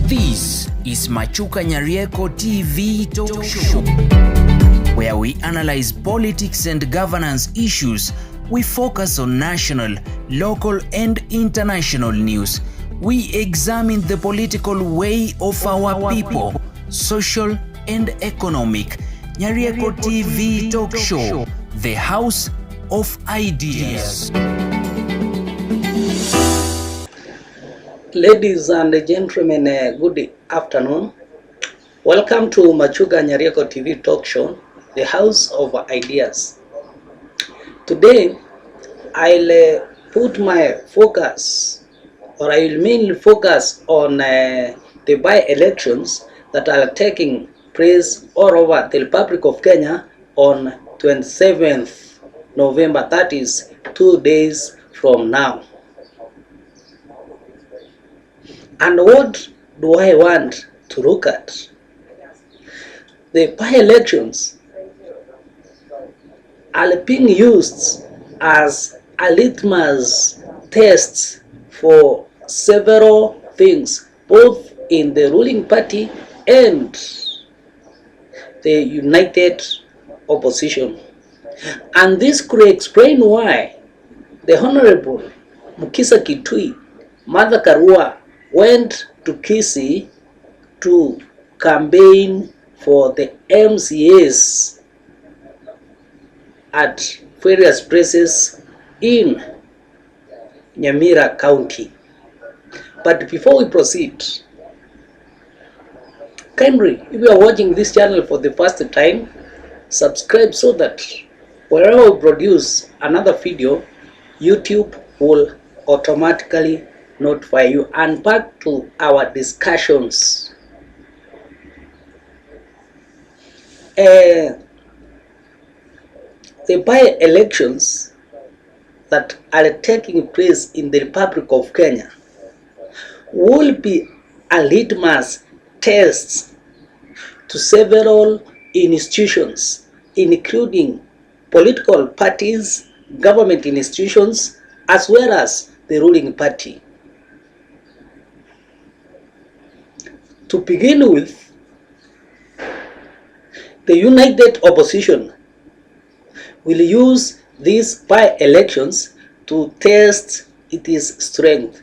This is Machukanyarieko TV talk show, where we analyze politics and governance issues. We focus on national, local and international news. We examine the political way of our people, social and economic. Nyarieko TV talk show, the house of ideas. Ladies and gentlemen, good afternoon. Welcome to Machukanyarieko TV talk show, the house of ideas. Today, I'll put my focus, or I will mainly focus on the by-elections that are taking place all over the Republic of Kenya on 27th November, that is 2 days from now. And what do I want to look at? The by-elections are being used as a litmus test for several things, both in the ruling party and the united opposition. And this could explain why the Honorable Mukhisa Kituyi, Mother Karua, went to Gusii to campaign for the MCAs at various places in Nyamira County. But before we proceed, kindly, if you are watching this channel for the first time, subscribe so that wherever we produce another video, YouTube will automatically notify you. And back to our discussions. The by-elections that are taking place in the Republic of Kenya will be a litmus test to several institutions, including political parties, government institutions, as well as the ruling party. To begin with, the united opposition will use these by-elections to test its strength.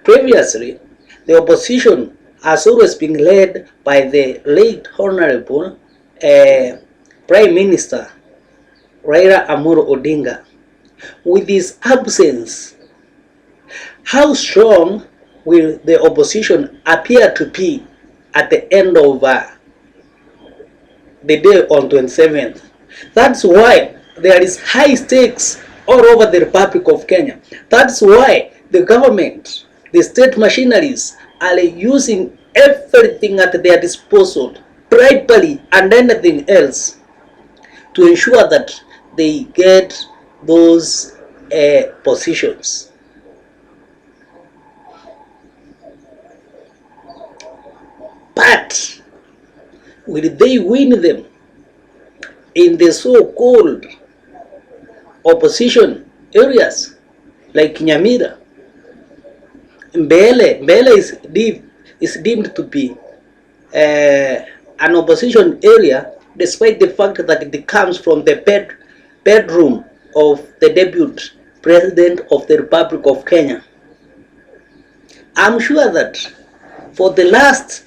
Previously, the opposition has always been led by the late Honorable Prime Minister Raila Amolo Odinga. With his absence, how strong will the opposition appear to be at the end of the day on 27th? That's why there is high stakes all over the Republic of Kenya. That's why the government, the state machineries are using everything at their disposal, tribally and anything else, to ensure that they get those positions. But will they win them in the so-called opposition areas like Nyamira? Mbele is deemed to be an opposition area, despite the fact that it comes from the bedroom of the deputy president of the Republic of Kenya. I'm sure that for the last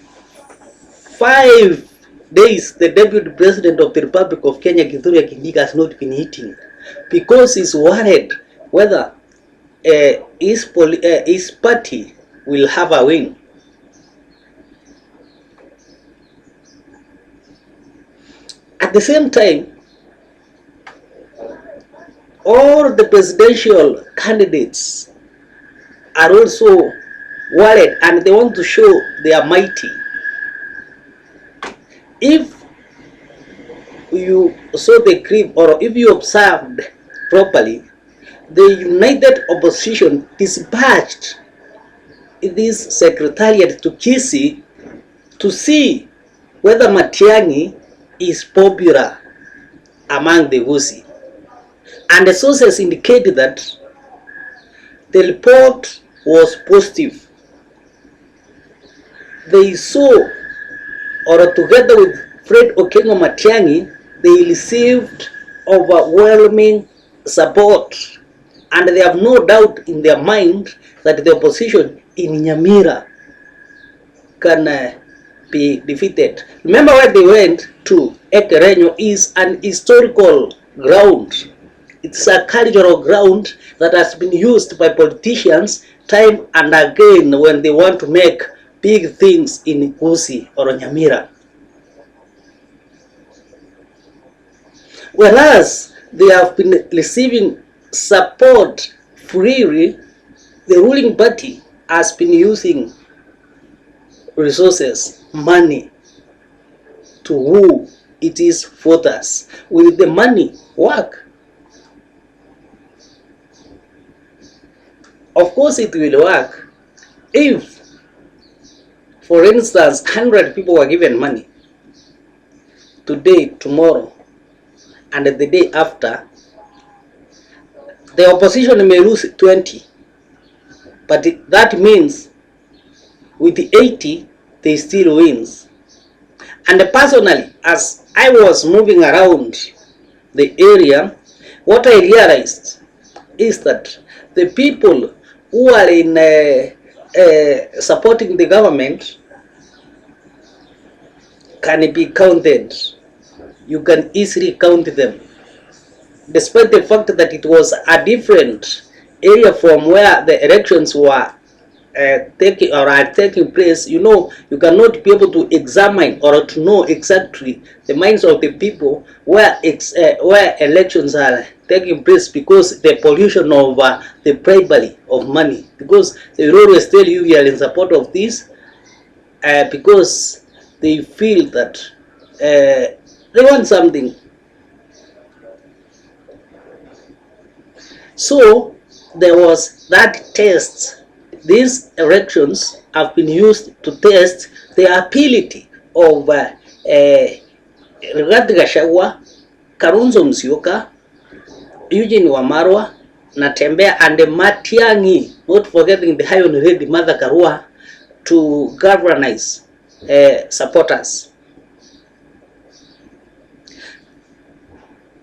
5 days, the deputy president of the Republic of Kenya, Kituyi, has not been eating, because he's worried whether his party will have a win. At the same time, all the presidential candidates are also worried, and they want to show they are mighty. If you saw the clip, or if you observed properly, the united opposition dispatched this secretariat to Gusii to see whether Matiang'i is popular among the Gusii. And the sources indicated that the report was positive. they saw, or together with Fred Okengo Matiang'i, they received overwhelming support, and they have no doubt in their mind that the opposition in Nyamira can be defeated. Remember where they went to. Ekerenyo is an historical ground. It's a cultural ground that has been used by politicians time and again when they want to make big things in Gusii or Nyamira. Whereas they have been receiving support freely, the ruling party has been using resources, money, to woo its voters. Will the money work? Of course it will work if, for instance, 100 people were given money today, tomorrow, and the day after. The opposition may lose 20, but that means with the 80 they still wins. And personally, as I was moving around the area, what I realized is that the people who are in supporting the government can be counted. You can easily count them, despite the fact that it was a different area from where the elections were taking place. You know, you cannot be able to examine or to know exactly the minds of the people where elections are taking place, because the pollution of the bribery of money, because they will always tell you we are in support of this, because they feel that they want something. So there was that test. These elections have been used to test the ability of Rigathi Gachagua, Kalonzo Musyoka, Eugene Wamalwa, Natembeya, and Matiang'i, not forgetting the High Honorable Mother Karua, to galvanize supporters.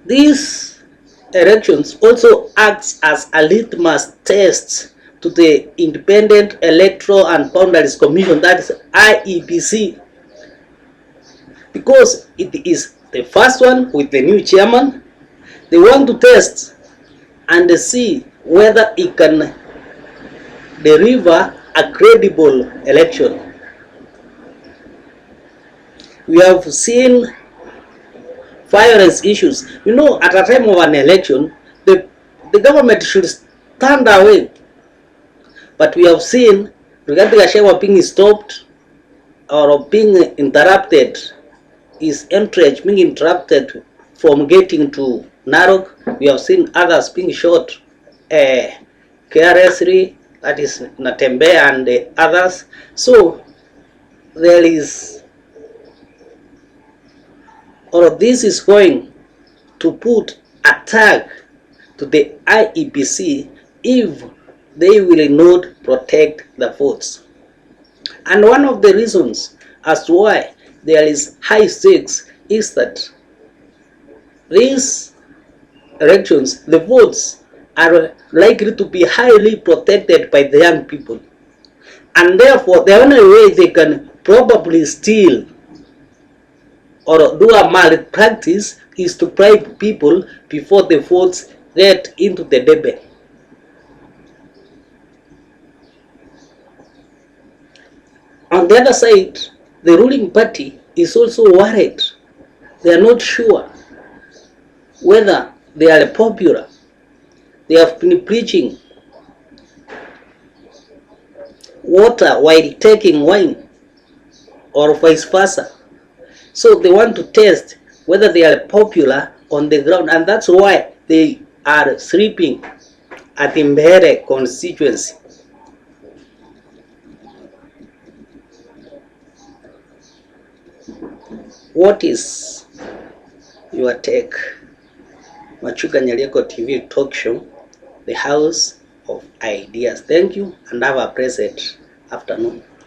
These elections also acts as a litmus test to the Independent Electoral and Boundaries Commission, that is IEBC, because it is the first one with the new chairman. They want to test and see whether it can deliver a credible election. We have seen violence issues. You know, at a time of an election, the government should stand away. But we have seen Rigathi Gachagua being stopped or being interrupted, his entourage being interrupted from getting to Narok. We have seen others being shot carelessly, that is Natembeya and others. So there is, or this is going to put a tag to the IEBC if they will not protect the votes. And one of the reasons as to why there is high stakes is that these elections, the votes are likely to be highly protected by the young people. And therefore, the only way they can probably steal or do a malpractice is to bribe people before the votes get into the debe. On the other side, the ruling party is also worried. They are not sure whether they are popular. They have been preaching water while taking wine, or vice versa. So they want to test whether they are popular on the ground, and that's why they are sleeping at the Mbeere constituency. What is your take? Machukanyarieko TV talk show, the house of ideas. Thank you and have a pleasant afternoon.